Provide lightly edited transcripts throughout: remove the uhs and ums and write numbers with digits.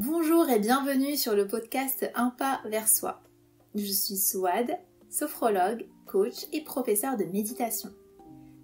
Bonjour et bienvenue sur le podcast Un pas vers soi. Je suis Souad, sophrologue, coach et professeur de méditation.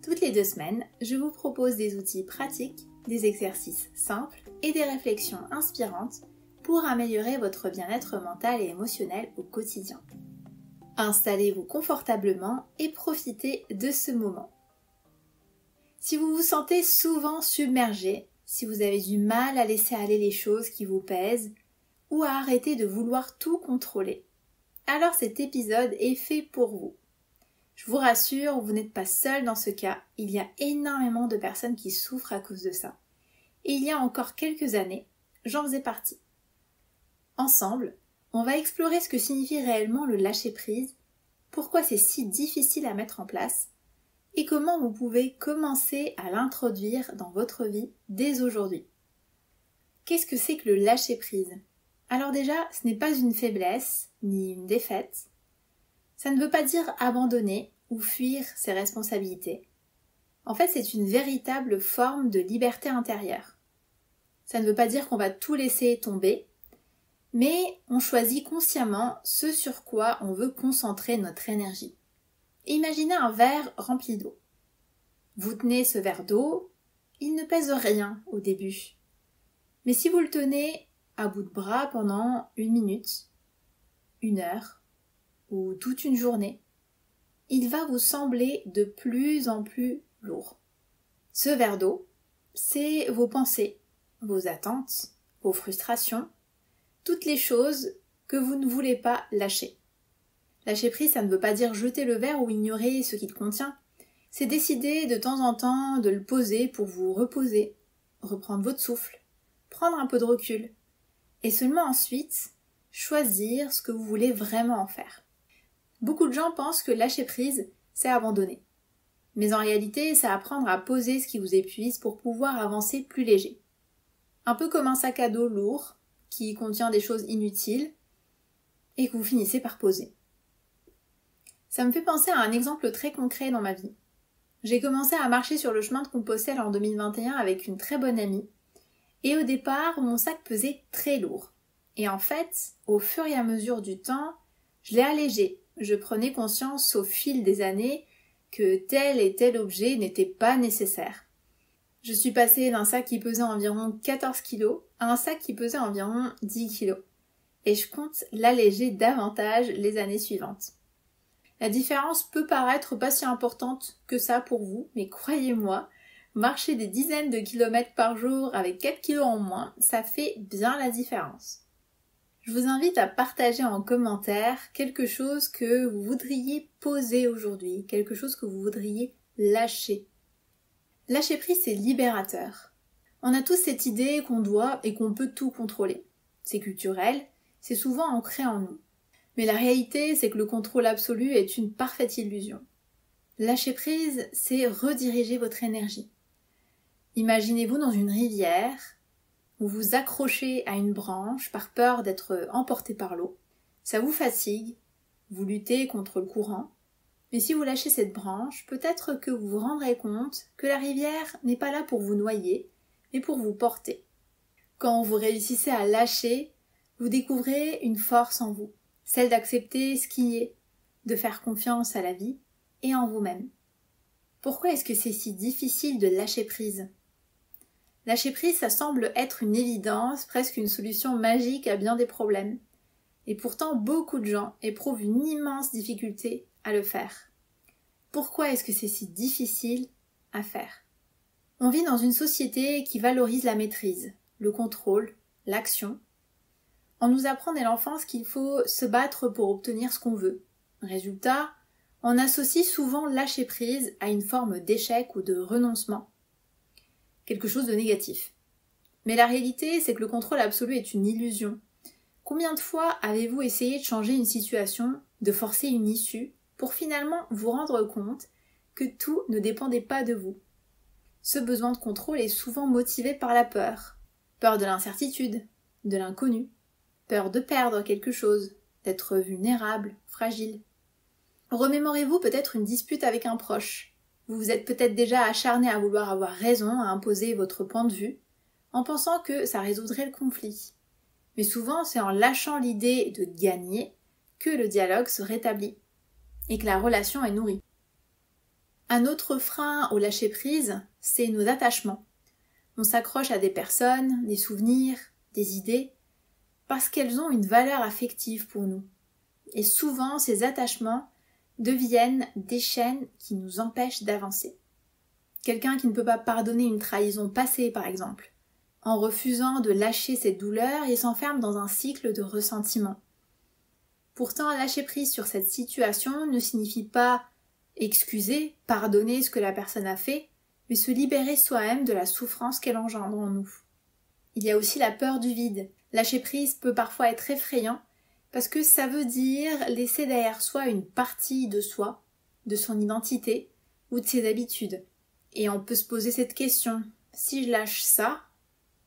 Toutes les 2 semaines, je vous propose des outils pratiques, des exercices simples et des réflexions inspirantes pour améliorer votre bien-être mental et émotionnel au quotidien. Installez-vous confortablement et profitez de ce moment. Si vous vous sentez souvent submergé, si vous avez du mal à laisser aller les choses qui vous pèsent ou à arrêter de vouloir tout contrôler, alors cet épisode est fait pour vous. Je vous rassure, vous n'êtes pas seul dans ce cas, il y a énormément de personnes qui souffrent à cause de ça. Et il y a encore quelques années, j'en faisais partie. Ensemble, on va explorer ce que signifie réellement le lâcher-prise, pourquoi c'est si difficile à mettre en place, et comment vous pouvez commencer à l'introduire dans votre vie dès aujourd'hui. Qu'est-ce que c'est que le lâcher-prise ? Alors déjà, ce n'est pas une faiblesse, ni une défaite. Ça ne veut pas dire abandonner ou fuir ses responsabilités. En fait, c'est une véritable forme de liberté intérieure. Ça ne veut pas dire qu'on va tout laisser tomber, mais on choisit consciemment ce sur quoi on veut concentrer notre énergie. Imaginez un verre rempli d'eau. Vous tenez ce verre d'eau, il ne pèse rien au début. Mais si vous le tenez à bout de bras pendant 1 minute, 1 heure ou toute une journée, il va vous sembler de plus en plus lourd. Ce verre d'eau, c'est vos pensées, vos attentes, vos frustrations, toutes les choses que vous ne voulez pas lâcher. Lâcher prise, ça ne veut pas dire jeter le verre ou ignorer ce qu'il contient. C'est décider de temps en temps de le poser pour vous reposer, reprendre votre souffle, prendre un peu de recul, et seulement ensuite choisir ce que vous voulez vraiment en faire. Beaucoup de gens pensent que lâcher prise, c'est abandonner. Mais en réalité, c'est apprendre à poser ce qui vous épuise pour pouvoir avancer plus léger. Un peu comme un sac à dos lourd qui contient des choses inutiles et que vous finissez par poser. Ça me fait penser à un exemple très concret dans ma vie. J'ai commencé à marcher sur le chemin de Compostelle en 2021 avec une très bonne amie. Et au départ, mon sac pesait très lourd. Et en fait, au fur et à mesure du temps, je l'ai allégé. Je prenais conscience au fil des années que tel et tel objet n'était pas nécessaire. Je suis passée d'un sac qui pesait environ 14 kg à un sac qui pesait environ 10 kg. Et je compte l'alléger davantage les années suivantes. La différence peut paraître pas si importante que ça pour vous, mais croyez-moi, marcher des dizaines de kilomètres par jour avec 4 kilos en moins, ça fait bien la différence. Je vous invite à partager en commentaire quelque chose que vous voudriez poser aujourd'hui, quelque chose que vous voudriez lâcher. Lâcher prise, c'est libérateur. On a tous cette idée qu'on doit et qu'on peut tout contrôler. C'est culturel, c'est souvent ancré en nous. Mais la réalité, c'est que le contrôle absolu est une parfaite illusion. Lâcher prise, c'est rediriger votre énergie. Imaginez-vous dans une rivière, où vous accrochez à une branche par peur d'être emporté par l'eau. Ça vous fatigue, vous luttez contre le courant, mais si vous lâchez cette branche, peut-être que vous vous rendrez compte que la rivière n'est pas là pour vous noyer, mais pour vous porter. Quand vous réussissez à lâcher, vous découvrez une force en vous. Celle d'accepter ce qui est, de faire confiance à la vie et en vous-même. Pourquoi est-ce que c'est si difficile de lâcher prise ? Lâcher prise, ça semble être une évidence, presque une solution magique à bien des problèmes. Et pourtant, beaucoup de gens éprouvent une immense difficulté à le faire. Pourquoi est-ce que c'est si difficile à faire ? On vit dans une société qui valorise la maîtrise, le contrôle, l'action. On nous apprend dès l'enfance qu'il faut se battre pour obtenir ce qu'on veut. Résultat, on associe souvent lâcher prise à une forme d'échec ou de renoncement. Quelque chose de négatif. Mais la réalité, c'est que le contrôle absolu est une illusion. Combien de fois avez-vous essayé de changer une situation, de forcer une issue, pour finalement vous rendre compte que tout ne dépendait pas de vous ? Ce besoin de contrôle est souvent motivé par la peur. Peur de l'incertitude, de l'inconnu. Peur de perdre quelque chose, d'être vulnérable, fragile. Remémorez-vous peut-être une dispute avec un proche. Vous vous êtes peut-être déjà acharné à vouloir avoir raison, à imposer votre point de vue, en pensant que ça résoudrait le conflit. Mais souvent, c'est en lâchant l'idée de gagner que le dialogue se rétablit et que la relation est nourrie. Un autre frein au lâcher-prise, c'est nos attachements. On s'accroche à des personnes, des souvenirs, des idées, parce qu'elles ont une valeur affective pour nous. Et souvent, ces attachements deviennent des chaînes qui nous empêchent d'avancer. Quelqu'un qui ne peut pas pardonner une trahison passée, par exemple. En refusant de lâcher cette douleur, il s'enferme dans un cycle de ressentiment. Pourtant, lâcher prise sur cette situation ne signifie pas excuser, pardonner ce que la personne a fait, mais se libérer soi-même de la souffrance qu'elle engendre en nous. Il y a aussi la peur du vide. Lâcher prise peut parfois être effrayant parce que ça veut dire laisser derrière soi une partie de soi, de son identité ou de ses habitudes. Et on peut se poser cette question, si je lâche ça,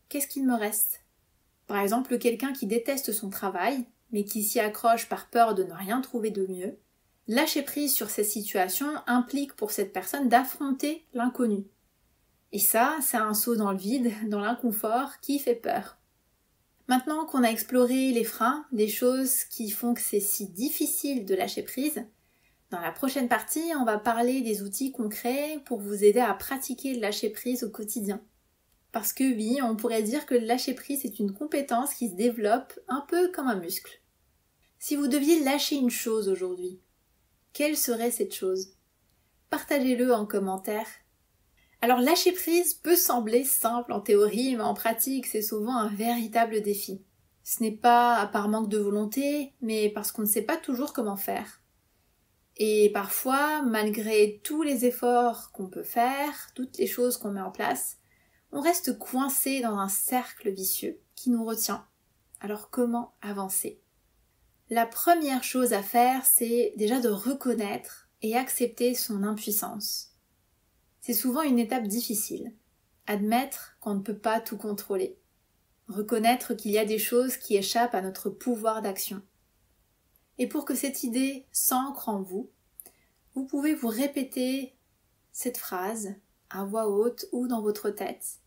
qu'est-ce qu'il me reste? Par exemple, quelqu'un qui déteste son travail, mais qui s'y accroche par peur de ne rien trouver de mieux, lâcher prise sur ces situations implique pour cette personne d'affronter l'inconnu. Et ça, c'est un saut dans le vide, dans l'inconfort, qui fait peur. Maintenant qu'on a exploré les freins, les choses qui font que c'est si difficile de lâcher prise, dans la prochaine partie, on va parler des outils concrets pour vous aider à pratiquer le lâcher prise au quotidien. Parce que oui, on pourrait dire que le lâcher prise est une compétence qui se développe un peu comme un muscle. Si vous deviez lâcher une chose aujourd'hui, quelle serait cette chose? Partagez-le en commentaire. Alors lâcher prise peut sembler simple en théorie, mais en pratique c'est souvent un véritable défi. Ce n'est pas par manque de volonté, mais parce qu'on ne sait pas toujours comment faire. Et parfois, malgré tous les efforts qu'on peut faire, toutes les choses qu'on met en place, on reste coincé dans un cercle vicieux qui nous retient. Alors comment avancer? La première chose à faire, c'est déjà de reconnaître et accepter son impuissance. C'est souvent une étape difficile. Admettre qu'on ne peut pas tout contrôler. Reconnaître qu'il y a des choses qui échappent à notre pouvoir d'action. Et pour que cette idée s'ancre en vous, vous pouvez vous répéter cette phrase à voix haute ou dans votre tête.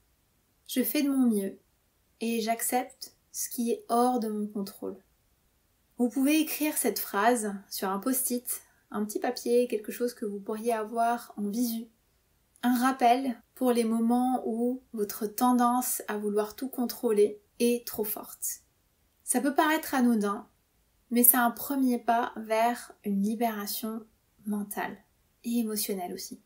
Je fais de mon mieux et j'accepte ce qui est hors de mon contrôle. Vous pouvez écrire cette phrase sur un post-it, un petit papier, quelque chose que vous pourriez avoir en visu. Un rappel pour les moments où votre tendance à vouloir tout contrôler est trop forte. Ça peut paraître anodin, mais c'est un premier pas vers une libération mentale et émotionnelle aussi.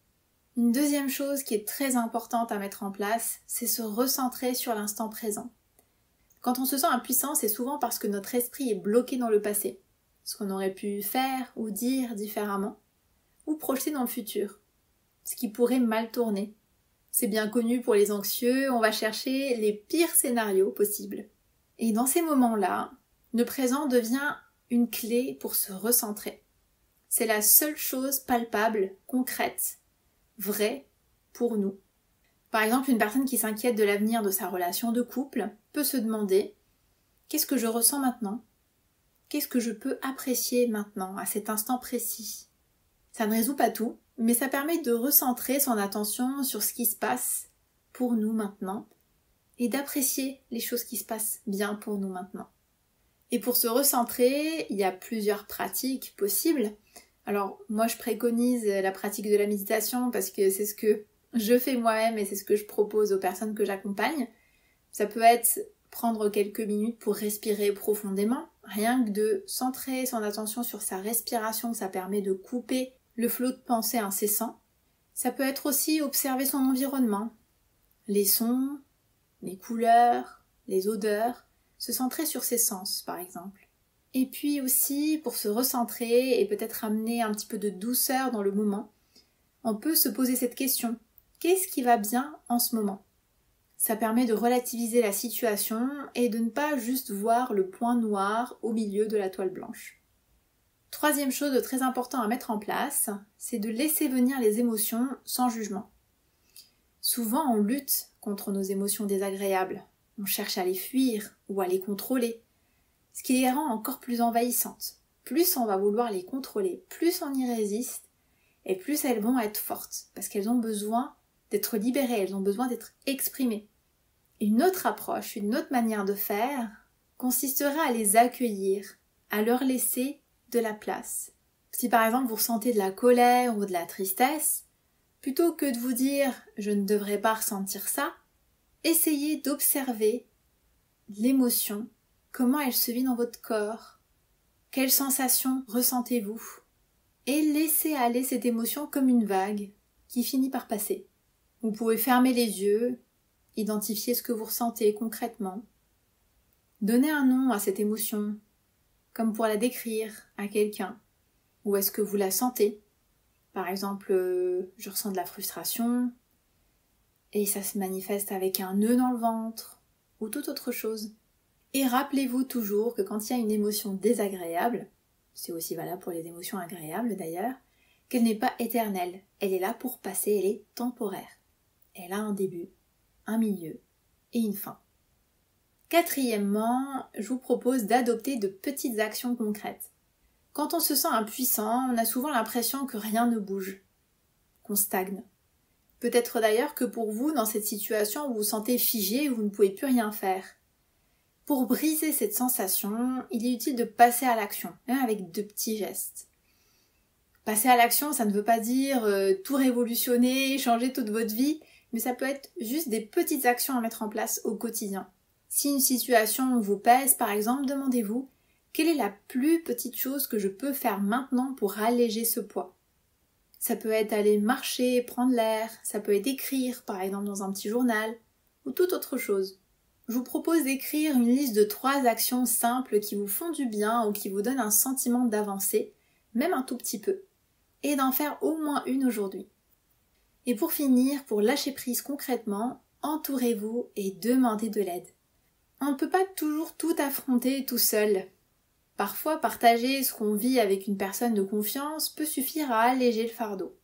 Une deuxième chose qui est très importante à mettre en place, c'est se recentrer sur l'instant présent. Quand on se sent impuissant, c'est souvent parce que notre esprit est bloqué dans le passé, ce qu'on aurait pu faire ou dire différemment, ou projeter dans le futur, ce qui pourrait mal tourner. C'est bien connu pour les anxieux, on va chercher les pires scénarios possibles. Et dans ces moments-là, le présent devient une clé pour se recentrer. C'est la seule chose palpable, concrète, vraie pour nous. Par exemple, une personne qui s'inquiète de l'avenir de sa relation de couple peut se demander « Qu'est-ce que je ressens maintenant ? Qu'est-ce que je peux apprécier maintenant, à cet instant précis ?» Ça ne résout pas tout, mais ça permet de recentrer son attention sur ce qui se passe pour nous maintenant et d'apprécier les choses qui se passent bien pour nous maintenant. Et pour se recentrer, il y a plusieurs pratiques possibles. Alors moi je préconise la pratique de la méditation parce que c'est ce que je fais moi-même et c'est ce que je propose aux personnes que j'accompagne. Ça peut être prendre quelques minutes pour respirer profondément. Rien que de centrer son attention sur sa respiration, ça permet de couper le flot de pensées incessant. Ça peut être aussi observer son environnement, les sons, les couleurs, les odeurs, se centrer sur ses sens par exemple. Et puis aussi, pour se recentrer et peut-être amener un petit peu de douceur dans le moment, on peut se poser cette question. Qu'est-ce qui va bien en ce moment? Ça permet de relativiser la situation et de ne pas juste voir le point noir au milieu de la toile blanche. Troisième chose de très important à mettre en place, c'est de laisser venir les émotions sans jugement. Souvent, on lutte contre nos émotions désagréables. On cherche à les fuir ou à les contrôler, ce qui les rend encore plus envahissantes. Plus on va vouloir les contrôler, plus on y résiste, et plus elles vont être fortes, parce qu'elles ont besoin d'être libérées, elles ont besoin d'être exprimées. Une autre approche, une autre manière de faire, consisterait à les accueillir, à leur laisser de la place. Si par exemple vous ressentez de la colère ou de la tristesse, plutôt que de vous dire « je ne devrais pas ressentir ça », essayez d'observer l'émotion, comment elle se vit dans votre corps, quelles sensations ressentez-vous, et laissez aller cette émotion comme une vague qui finit par passer. Vous pouvez fermer les yeux, identifier ce que vous ressentez concrètement, donner un nom à cette émotion, comme pour la décrire à quelqu'un. Où est-ce que vous la sentez? Par exemple, je ressens de la frustration et ça se manifeste avec un nœud dans le ventre ou toute autre chose. Et rappelez-vous toujours que quand il y a une émotion désagréable, c'est aussi valable pour les émotions agréables d'ailleurs, qu'elle n'est pas éternelle. Elle est là pour passer, elle est temporaire. Elle a un début, un milieu et une fin. Quatrièmement, je vous propose d'adopter de petites actions concrètes. Quand on se sent impuissant, on a souvent l'impression que rien ne bouge, qu'on stagne. Peut-être d'ailleurs que pour vous, dans cette situation, vous vous sentez figé et vous ne pouvez plus rien faire. Pour briser cette sensation, il est utile de passer à l'action, même avec de petits gestes. Passer à l'action, ça ne veut pas dire tout révolutionner, changer toute votre vie, mais ça peut être juste des petites actions à mettre en place au quotidien. Si une situation vous pèse, par exemple, demandez-vous quelle est la plus petite chose que je peux faire maintenant pour alléger ce poids? Ça peut être aller marcher, prendre l'air, ça peut être écrire, par exemple dans un petit journal, ou toute autre chose. Je vous propose d'écrire une liste de 3 actions simples qui vous font du bien ou qui vous donnent un sentiment d'avancer, même un tout petit peu, et d'en faire au moins une aujourd'hui. Et pour finir, pour lâcher prise concrètement, entourez-vous et demandez de l'aide. On ne peut pas toujours tout affronter tout seul. Parfois, partager ce qu'on vit avec une personne de confiance peut suffire à alléger le fardeau.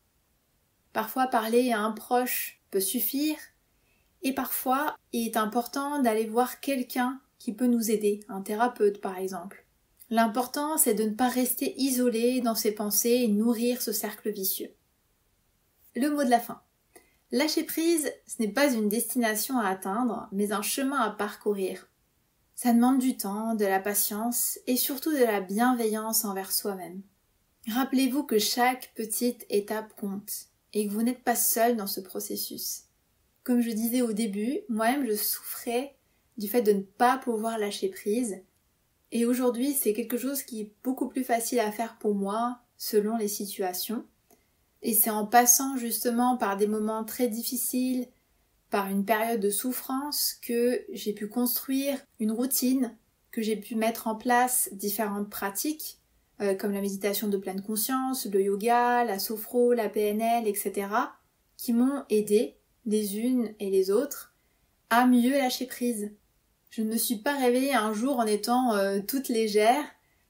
Parfois, parler à un proche peut suffire. Et parfois, il est important d'aller voir quelqu'un qui peut nous aider, un thérapeute par exemple. L'important, c'est de ne pas rester isolé dans ses pensées et nourrir ce cercle vicieux. Le mot de la fin. Lâcher prise, ce n'est pas une destination à atteindre, mais un chemin à parcourir. Ça demande du temps, de la patience et surtout de la bienveillance envers soi-même. Rappelez-vous que chaque petite étape compte et que vous n'êtes pas seul dans ce processus. Comme je disais au début, moi-même je souffrais du fait de ne pas pouvoir lâcher prise. Et aujourd'hui, c'est quelque chose qui est beaucoup plus facile à faire pour moi, selon les situations. Et c'est en passant justement par des moments très difficiles, par une période de souffrance, que j'ai pu construire une routine, que j'ai pu mettre en place différentes pratiques, comme la méditation de pleine conscience, le yoga, la sophro, la PNL, etc., qui m'ont aidé, les unes et les autres, à mieux lâcher prise. Je ne me suis pas réveillée un jour en étant toute légère.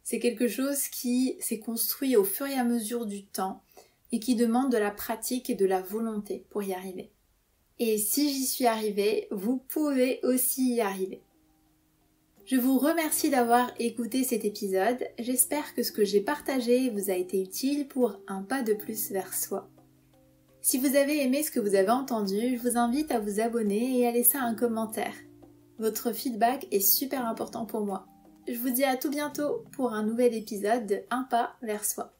C'est quelque chose qui s'est construit au fur et à mesure du temps et qui demande de la pratique et de la volonté pour y arriver. Et si j'y suis arrivée, vous pouvez aussi y arriver. Je vous remercie d'avoir écouté cet épisode. J'espère que ce que j'ai partagé vous a été utile pour un pas de plus vers soi. Si vous avez aimé ce que vous avez entendu, je vous invite à vous abonner et à laisser un commentaire. Votre feedback est super important pour moi. Je vous dis à tout bientôt pour un nouvel épisode de Un pas vers soi.